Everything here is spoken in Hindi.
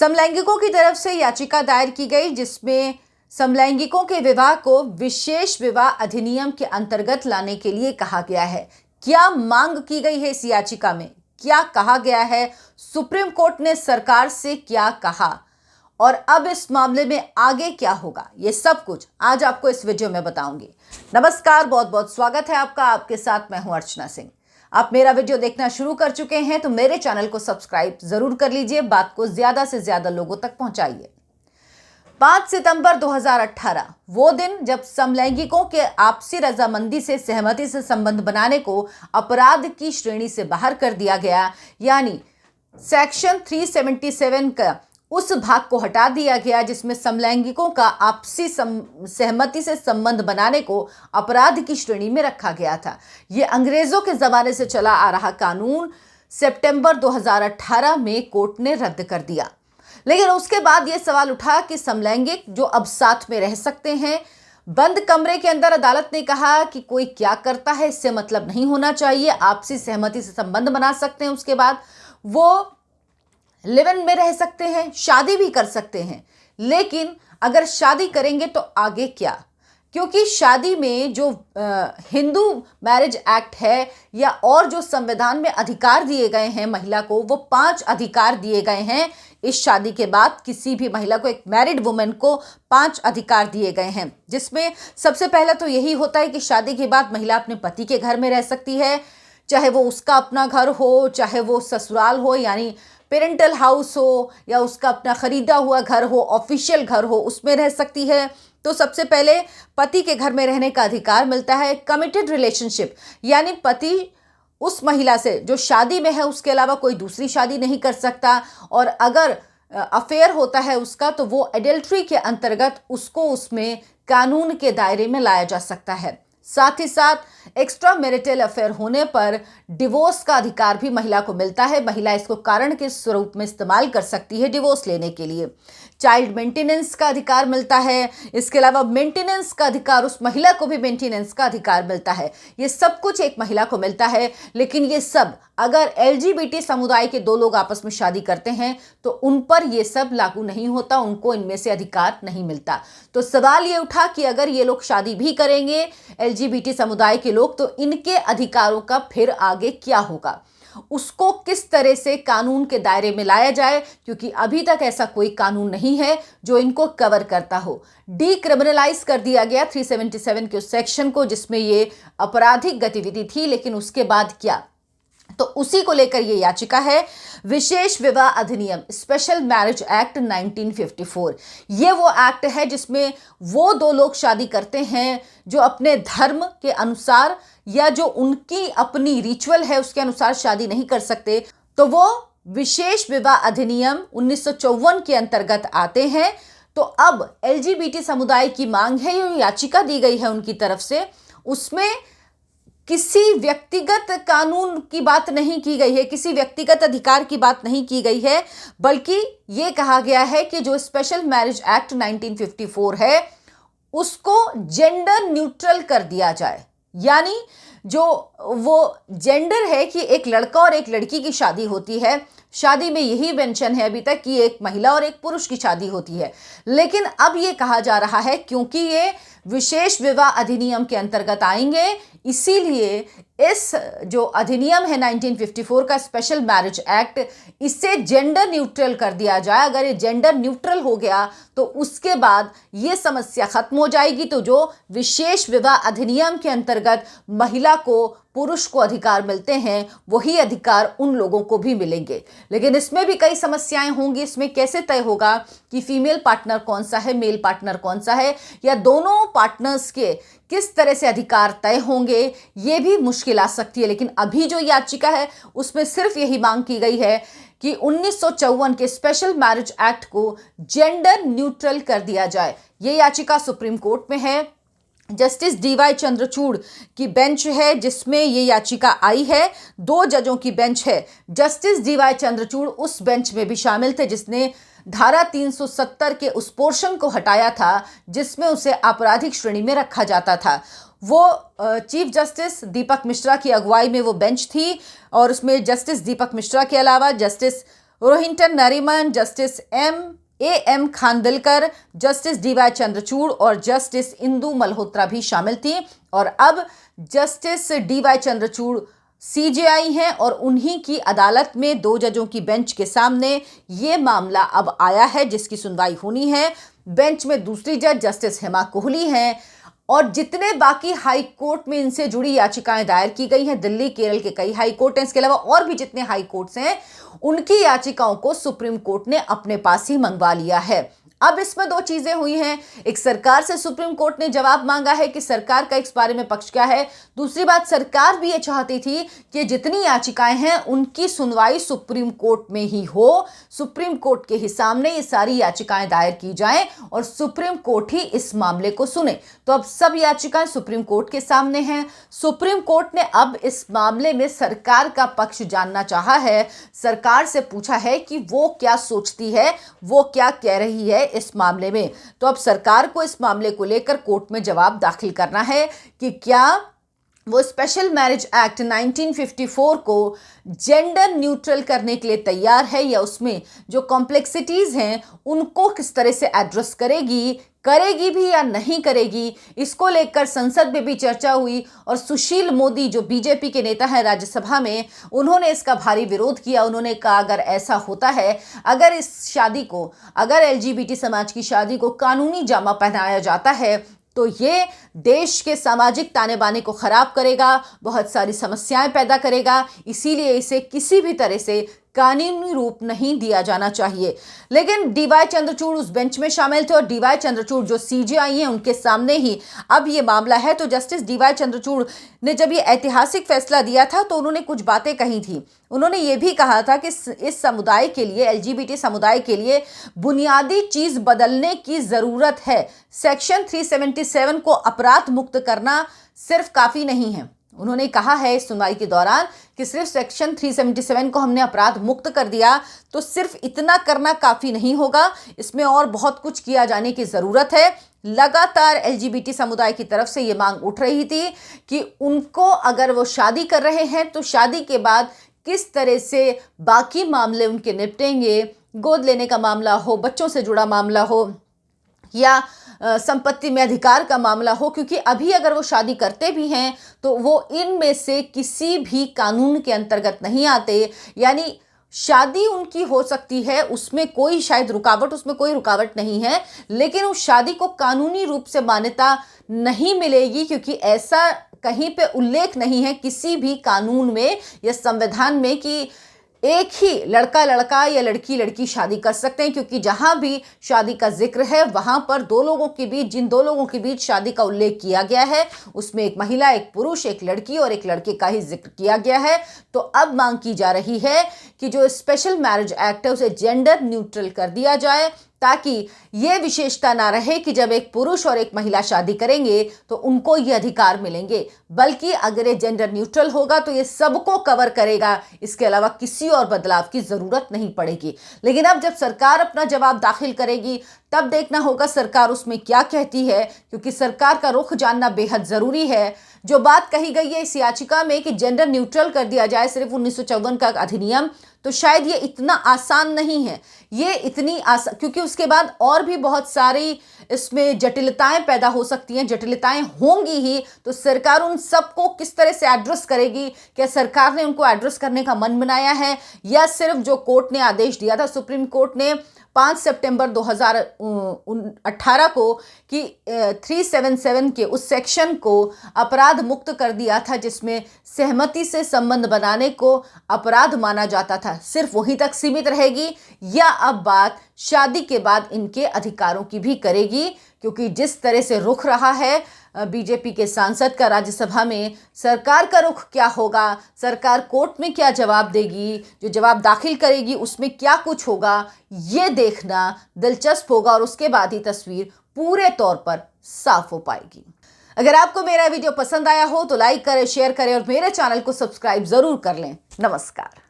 समलैंगिकों की तरफ से याचिका दायर की गई जिसमें समलैंगिकों के विवाह को विशेष विवाह अधिनियम के अंतर्गत लाने के लिए कहा गया है। क्या मांग की गई है इस याचिका में, क्या कहा गया है, सुप्रीम कोर्ट ने सरकार से क्या कहा और अब इस मामले में आगे क्या होगा, ये सब कुछ आज आपको इस वीडियो में बताऊंगी। नमस्कार, बहुत बहुत स्वागत है आपका। आपके साथ मैं हूं अर्चना सिंह। आप मेरा वीडियो देखना शुरू कर चुके हैं तो मेरे चैनल को सब्सक्राइब जरूर कर लीजिए, बात को ज्यादा से ज्यादा लोगों तक पहुंचाइए। 5 सितंबर 2018 वो दिन जब समलैंगिकों के आपसी रजामंदी से सहमति से संबंध बनाने को अपराध की श्रेणी से बाहर कर दिया गया, यानी सेक्शन 377 का उस भाग को हटा दिया गया जिसमें समलैंगिकों का आपसी सहमति से संबंध बनाने को अपराध की श्रेणी में रखा गया था। यह अंग्रेजों के जमाने से चला आ रहा कानून सितंबर 2018 में कोर्ट ने रद्द कर दिया। लेकिन उसके बाद यह सवाल उठा कि समलैंगिक जो अब साथ में रह सकते हैं, बंद कमरे के अंदर अदालत ने कहा कि कोई क्या करता है इससे मतलब नहीं होना चाहिए, आपसी सहमति से संबंध बना सकते हैं, उसके बाद वो लिव इन में रह सकते हैं, शादी भी कर सकते हैं। लेकिन अगर शादी करेंगे तो आगे क्या? क्योंकि शादी में जो हिंदू मैरिज एक्ट है या और जो संविधान में अधिकार दिए गए हैं महिला को, वो 5 अधिकार दिए गए हैं। इस शादी के बाद किसी भी महिला को, एक मैरिड वुमेन को 5 अधिकार दिए गए हैं, जिसमें सबसे पहला तो यही होता है कि शादी के बाद महिला अपने पति के घर में रह सकती है, चाहे वो उसका अपना घर हो, चाहे वो ससुराल हो यानी पेरेंटल हाउस हो, या उसका अपना खरीदा हुआ घर हो, ऑफिशियल घर हो, उसमें रह सकती है। तो सबसे पहले पति के घर में रहने का अधिकार मिलता है। कमिटेड रिलेशनशिप यानी पति उस महिला से जो शादी में है उसके अलावा कोई दूसरी शादी नहीं कर सकता, और अगर अफेयर होता है उसका तो वो एडल्ट्री के अंतर्गत उसको उसमें कानून के दायरे में लाया जा सकता है। साथ ही साथ एक्स्ट्रा मैरिटल अफेयर होने पर डिवोर्स का अधिकार भी महिला को मिलता है। महिला इसको कारण के स्वरूप में इस्तेमाल कर सकती है डिवोर्स लेने के लिए। चाइल्ड मेंटेनेंस का अधिकार मिलता है। इसके अलावा मेंटेनेंस का अधिकार, उस महिला को भी मेंटेनेंस का अधिकार मिलता है। ये सब कुछ एक महिला को मिलता है। लेकिन ये सब अगर LGBT समुदाय के 2 लोग आपस में शादी करते हैं तो उन पर ये सब लागू नहीं होता, उनको इनमें से अधिकार नहीं मिलता। तो सवाल ये उठा कि अगर ये लोग शादी भी करेंगे LGBT समुदाय के लोग, तो इनके अधिकारों का फिर आगे क्या होगा, उसको किस तरह से कानून के दायरे में लाया जाए, क्योंकि अभी तक ऐसा कोई कानून नहीं है जो इनको कवर करता हो। डीक्रिमिनलाइज कर दिया गया 377 के उस सेक्शन को जिसमें ये आपराधिक गतिविधि थी। लेकिन उसके बाद क्या, तो उसी को लेकर ये याचिका है। विशेष विवाह अधिनियम, स्पेशल मैरिज एक्ट 1954, ये वो एक्ट है जिसमें वो 2 लोग शादी करते हैं जो अपने धर्म के अनुसार या जो उनकी अपनी रिचुअल है उसके अनुसार शादी नहीं कर सकते, तो वो विशेष विवाह अधिनियम 1954 के अंतर्गत आते हैं। तो अब LGBT समुदाय की मांग है, ये याचिका दी गई है उनकी तरफ से, उसमें किसी व्यक्तिगत कानून की बात नहीं की गई है, किसी व्यक्तिगत अधिकार की बात नहीं की गई है, बल्कि ये कहा गया है कि जो स्पेशल मैरिज एक्ट 1954 है उसको जेंडर न्यूट्रल कर दिया जाए। यानी जो वो जेंडर है कि एक लड़का और एक लड़की की शादी होती है, शादी में यही मेंशन है अभी तक कि एक महिला और एक पुरुष की शादी होती है। लेकिन अब ये कहा जा रहा है क्योंकि ये विशेष विवाह अधिनियम के अंतर्गत आएंगे, इसीलिए इस जो अधिनियम है 1954 का स्पेशल मैरिज एक्ट, इसे जेंडर न्यूट्रल कर दिया जाए। अगर ये जेंडर न्यूट्रल हो गया तो उसके बाद ये समस्या खत्म हो जाएगी। तो जो विशेष विवाह अधिनियम के अंतर्गत महिला को, पुरुष को अधिकार मिलते हैं, वही अधिकार उन लोगों को भी मिलेंगे। लेकिन इसमें भी कई समस्याएं होंगी। इसमें कैसे तय होगा कि फीमेल पार्टनर कौन सा है, मेल पार्टनर कौन सा है, या दोनों पार्टनर्स के किस तरह से अधिकार तय होंगे, ये भी मुश्किल आ सकती है। लेकिन अभी जो याचिका है उसमें सिर्फ यही मांग की गई है कि 1954 के स्पेशल मैरिज एक्ट को जेंडर न्यूट्रल कर दिया जाए। ये याचिका सुप्रीम कोर्ट में है। जस्टिस DY चंद्रचूड़ की बेंच है जिसमें ये याचिका आई है। 2 जजों की बेंच है। जस्टिस DY चंद्रचूड़ उस बेंच में भी शामिल थे जिसने धारा 370 के उस पोर्शन को हटाया था जिसमें उसे आपराधिक श्रेणी में रखा जाता था। वो चीफ जस्टिस दीपक मिश्रा की अगुवाई में वो बेंच थी और उसमें जस्टिस दीपक मिश्रा के अलावा justice Rohinton Nariman, justice M Khanwilkar, justice DY Chandrachud और जस्टिस इंदु मल्होत्रा भी शामिल थी। और अब जस्टिस DY चंद्रचूड़ CJI हैं और उन्हीं की अदालत में 2 जजों की बेंच के सामने ये मामला अब आया है जिसकी सुनवाई होनी है। बेंच में दूसरी जज जस्टिस हेमा कोहली हैं और जितने बाकी हाई कोर्ट में इनसे जुड़ी याचिकाएं दायर की गई हैं, दिल्ली केरल के कई हाई कोर्ट हैं, इसके अलावा और भी जितने हाई कोर्ट्स हैं, उनकी याचिकाओं को सुप्रीम कोर्ट ने अपने पास ही मंगवा लिया है। अब इसमें 2 चीजें हुई हैं। एक, सरकार से सुप्रीम कोर्ट ने जवाब मांगा है कि सरकार का इस बारे में पक्ष क्या है। दूसरी बात, सरकार भी ये चाहती थी कि जितनी याचिकाएं हैं उनकी सुनवाई सुप्रीम कोर्ट में ही हो, सुप्रीम कोर्ट के ही सामने ये सारी याचिकाएं दायर की जाएं और सुप्रीम कोर्ट ही इस मामले को सुने। तो अब सब याचिकाएं सुप्रीम कोर्ट के सामने हैं। सुप्रीम कोर्ट ने अब इस मामले में सरकार का पक्ष जानना चाहा है, सरकार से पूछा है कि वो क्या सोचती है, वो क्या कह रही है इस मामले में। तो अब सरकार को इस मामले को लेकर कोर्ट में जवाब दाखिल करना है कि क्या वो स्पेशल मैरिज एक्ट 1954 को जेंडर न्यूट्रल करने के लिए तैयार है या उसमें जो कॉम्प्लेक्सिटीज हैं उनको किस तरह से एड्रेस करेगी भी या नहीं करेगी। इसको लेकर संसद में भी चर्चा हुई और सुशील मोदी जो बीजेपी के नेता हैं राज्यसभा में, उन्होंने इसका भारी विरोध किया। उन्होंने कहा अगर ऐसा होता है, अगर इस शादी को, अगर LGBT समाज की शादी को कानूनी जामा पहनाया जाता है तो ये देश के सामाजिक ताने बाने को खराब करेगा, बहुत सारी समस्याएं पैदा करेगा, इसीलिए इसे किसी भी तरह से कानूनी रूप नहीं दिया जाना चाहिए। लेकिन DY चंद्रचूड़ उस बेंच में शामिल थे और DY चंद्रचूड़ जो CJI हैं उनके सामने ही अब ये मामला है। तो जस्टिस DY चंद्रचूड़ ने जब ये ऐतिहासिक फैसला दिया था तो उन्होंने कुछ बातें कही थी। उन्होंने ये भी कहा था कि इस समुदाय के लिए, LGBT समुदाय के लिए बुनियादी चीज बदलने की जरूरत है। सेक्शन 377 को अपराध मुक्त करना सिर्फ काफी नहीं है। उन्होंने कहा है इस सुनवाई के दौरान कि सिर्फ सेक्शन 377 को हमने अपराध मुक्त कर दिया तो सिर्फ इतना करना काफी नहीं होगा, इसमें और बहुत कुछ किया जाने की जरूरत है। लगातार LGBT समुदाय की तरफ से ये मांग उठ रही थी कि उनको, अगर वो शादी कर रहे हैं तो शादी के बाद किस तरह से बाकी मामले उनके निपटेंगे, गोद लेने का मामला हो, बच्चों से जुड़ा मामला हो या संपत्ति में अधिकार का मामला हो, क्योंकि अभी अगर वो शादी करते भी हैं तो वो इनमें से किसी भी कानून के अंतर्गत नहीं आते। यानी शादी उनकी हो सकती है, उसमें कोई शायद रुकावट, उसमें कोई रुकावट नहीं है, लेकिन उस शादी को कानूनी रूप से मान्यता नहीं मिलेगी क्योंकि ऐसा कहीं पे उल्लेख नहीं है किसी भी कानून में या संविधान में कि एक ही लड़का या लड़की शादी कर सकते हैं। क्योंकि जहां भी शादी का जिक्र है वहां पर 2 लोगों के बीच, जिन 2 लोगों के बीच शादी का उल्लेख किया गया है उसमें एक महिला, एक पुरुष, एक लड़की और एक लड़के का ही जिक्र किया गया है। तो अब मांग की जा रही है कि जो स्पेशल मैरिज एक्ट है उसे जेंडर न्यूट्रल कर दिया जाए ताकि ये विशेषता ना रहे कि जब एक पुरुष और एक महिला शादी करेंगे तो उनको ये अधिकार मिलेंगे, बल्कि अगर ये जेंडर न्यूट्रल होगा तो ये सबको कवर करेगा, इसके अलावा किसी और बदलाव की जरूरत नहीं पड़ेगी। लेकिन अब जब सरकार अपना जवाब दाखिल करेगी तब देखना होगा सरकार उसमें क्या कहती है, क्योंकि सरकार का रुख जानना बेहद जरूरी है। जो बात कही गई है इस याचिका में कि जेंडर न्यूट्रल कर दिया जाए सिर्फ 1954 का अधिनियम, तो शायद ये इतना आसान नहीं है। ये इतनी आसान, क्योंकि उसके बाद और भी बहुत सारी इसमें जटिलताएं पैदा हो सकती हैं, जटिलताएं होंगी ही। तो सरकार उन सबको किस तरह से एड्रेस करेगी? क्या सरकार ने उनको एड्रेस करने का मन बनाया है या सिर्फ जो कोर्ट ने आदेश दिया था, सुप्रीम कोर्ट ने 5 सितंबर 2018 को कि 377 के उस सेक्शन को अपराध मुक्त कर दिया था जिसमें सहमति से संबंध बनाने को अपराध माना जाता था, सिर्फ वहीं तक सीमित रहेगी या अब बात शादी के बाद इनके अधिकारों की भी करेगी? क्योंकि जिस तरह से रुख रहा है बीजेपी के सांसद का राज्यसभा में, सरकार का रुख क्या होगा, सरकार कोर्ट में क्या जवाब देगी, जो जवाब दाखिल करेगी उसमें क्या कुछ होगा, ये देखना दिलचस्प होगा और उसके बाद ही तस्वीर पूरे तौर पर साफ हो पाएगी। अगर आपको मेरा वीडियो पसंद आया हो तो लाइक करें, शेयर करें और मेरे चैनल को सब्सक्राइब जरूर कर लें। नमस्कार।